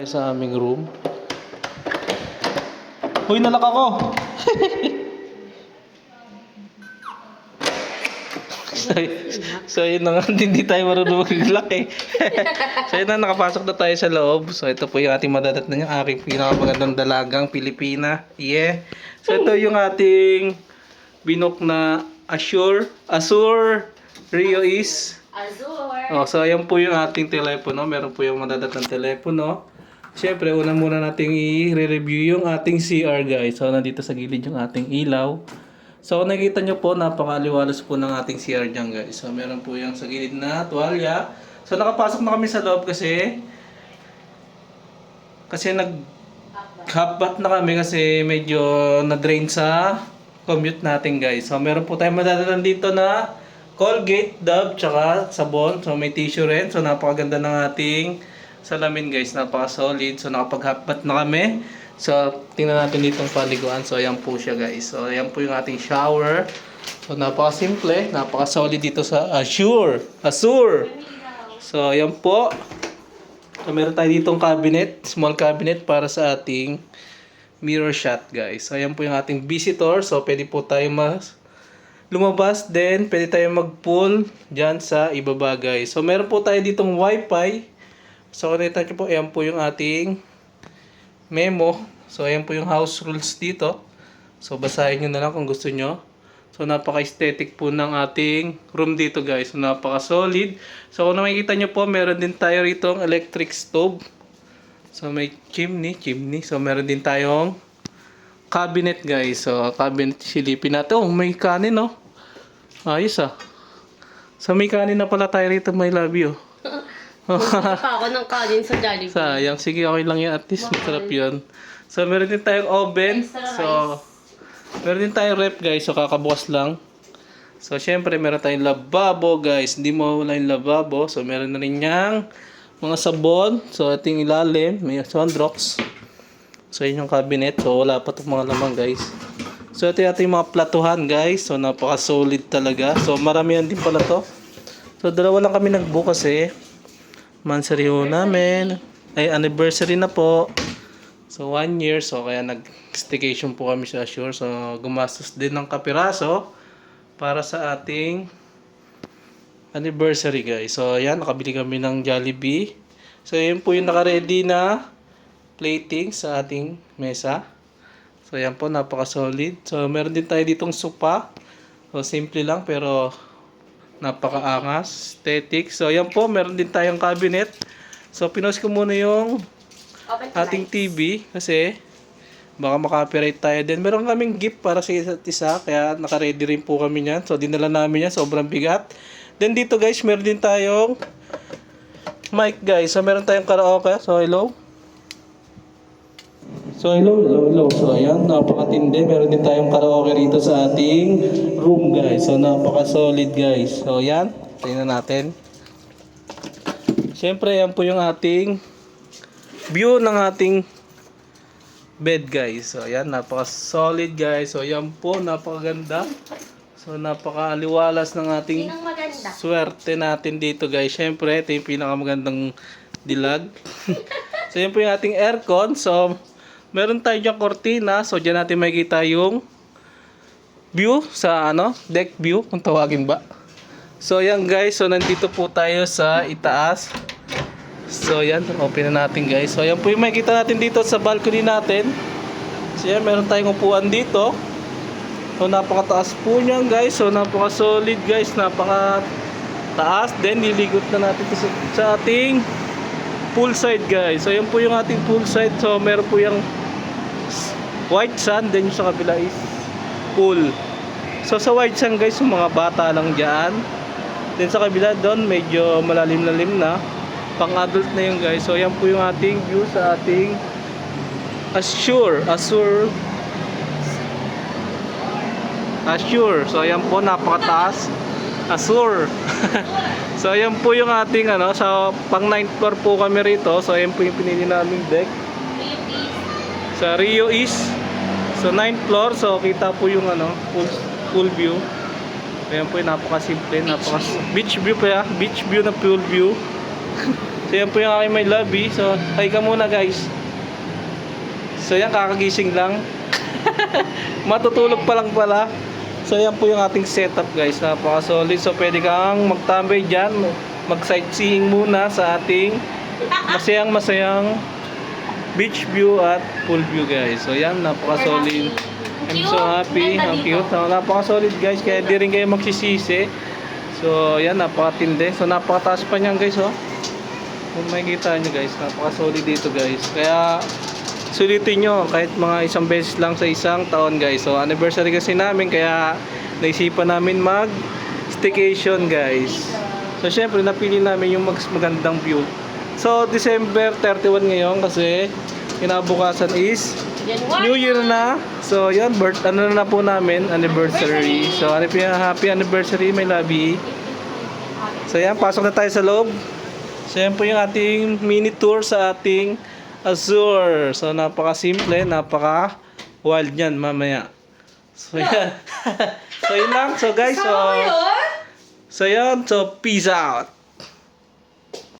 Tayo sa aming room. Uy, nalak ako! so, so yun na nga, hindi tayo marunong mag-lock eh. So yun na, nakapasok na tayo sa loob. So ito po yung ating madadatnan, yung aking pinakamagandang dalagang Pilipina. Yeah. So ito yung ating binok na Azure Rio is Azure. Oh, so ayan po yung ating telepono. Meron po yung madadatnan telepono. Siyempre, una muna nating i-review yung ating CR guys. So nandito sa gilid yung ating ilaw. So kung nakikita nyo po, napakaliwalas po ng ating CR dyan guys. So meron po yung sa gilid na tuwalya. So nakapasok na kami sa loob kasi nag-half na kami kasi medyo na-drain sa commute natin guys. So meron po tayong madadala dito na Colgate, Dove, tsaka sabon. So may tissue rin. So napakaganda ng ating salamin guys. Napaka-solid. So nakapag-half na kami. So tingnan natin ditong paliguan. So ayan po siya guys. So ayan po yung ating shower. So napaka-simple. Napaka-solid dito sa Azure. So ayan po. So meron tayo ditong cabinet. Small cabinet para sa ating mirror shot guys. So ayan po yung ating visitor. So pwede po tayo lumabas din. Pwede tayo mag-pull dyan sa ibaba guys. So meron po tayo ditong wifi. So nakita nyo po, ayan po yung ating memo. So ayan po yung house rules dito. So basahin nyo na lang kung gusto nyo. So napaka-aesthetic po ng ating room dito guys. So napaka-solid. So kung nakikita nyo po, meron din tayo rito electric stove. So may chimney. So meron din tayong cabinet guys. So cabinet silipin natin. Oh, may kanin oh. Ayos ah. So may kanin na pala tayo rito, my love you. Bumili pa ako ng kanin sa Jollibee. Sayang. Sige, okay lang yan. At least masarap yun. So meron din tayong oven. So meron din tayong rep guys. So kakabukas lang. So syempre meron tayong lababo guys. Hindi mawala yung lababo. So meron na rin niyang mga sabon. So ating ilalim. May Sunrox. So yun yung cabinet. So wala pa itong mga laman guys. So ito yung ating mga platuhan guys. So napaka-solid talaga. So maramihan din pala to. So dalawa lang kami nagbook kasi mansary ho namin. Ay anniversary na po. So 1 year. So kaya nag-staycation po kami sa Azure. So gumastos din ng kapiraso para sa ating anniversary guys. So ayan, nakabili kami ng Jollibee. So yun po yung naka-ready na plating sa ating mesa. So ayan po, napaka-solid. So meron din tayo ditong sopa. So simple lang pero napaka-angas, aesthetic. So ayan po, meron din tayong cabinet. So pinost ko muna yung ating TV kasi baka makapiright tayo din. Meron kaming gift para sa isa't isa kaya naka-ready rin po kami niyan. So dinala namin yan, sobrang bigat. Then dito guys, meron din tayong mic guys. So meron tayong karaoke. So hello. So hello. So ayan, napakatindi. Meron din tayong karaoke rito sa ating room guys. So napaka-solid guys. So ayan, tingnan natin. Siyempre, yan po yung ating view ng ating bed guys. So ayan, napaka-solid guys. So ayan po, napakaganda. So napaka-aliwalas ng ating swerte natin dito guys. Siyempre, ito yung pinakamagandang dilag. So yan po yung ating aircon. So meron tayo dyan cortina. So dyan natin makikita yung view sa deck view kung tawagin ba. So yan guys. So nandito po tayo sa itaas. So yan, open na natin guys. So yan po yung makikita natin dito sa balcony natin. So yan, meron tayong upuan dito. So napakataas po niyan guys. So napaka-solid guys. Napaka-taas. Then niligot na natin ito sa ating poolside guys. So yan po yung ating poolside. So meron po yung white sand. Then yung sa kabila is pool. So sa white sand guys, yung mga bata lang dyan. Then sa kabila doon, medyo malalim-lalim na. Pang-adult na yung guys. So yan po yung ating view sa ating Azure. So ayan po, napakataas. Azure. So ayan po yung ating sa pang 9th floor po kami rito. So ayan po yung pinili naming deck. Sa Rio East. So 9th floor. So kita po yung full view. Ayan po yung napaka-simple, beach view pa ya. Beach view na full view. So yan po yung aking may lobby. So hi ka muna guys. So yan, kakagising lang. Matutulog pa lang pala. So yan po yung ating setup guys. Napaka-solid. So pwede kang magtambay dyan. Mag-sightseeing muna sa ating masayang beach view at pool view guys. So yan, napaka-solid. I'm so happy. Ang cute. So, napaka-solid guys. Kaya di rin kayo magsisisi. So yan, napakatindi. So napakataas pa niyan guys. Oh. Kung makikita nyo guys, napaka-solid dito guys. Kaya sulitin nyo kahit mga isang beses lang sa isang taon guys. So anniversary kasi namin, kaya naisipan namin mag staycation guys. So syempre napili namin yung magandang view. So December 31 ngayon kasi kinabukasan is New Year na. So yun, ano na po namin, anniversary. So happy anniversary my lobby. So yan, pasok na tayo sa loob. So yan po yung ating mini tour sa ating Azure. So napaka-simple, napaka-wild yan mamaya. So yan. So yun lang. So guys, so yan. So peace out.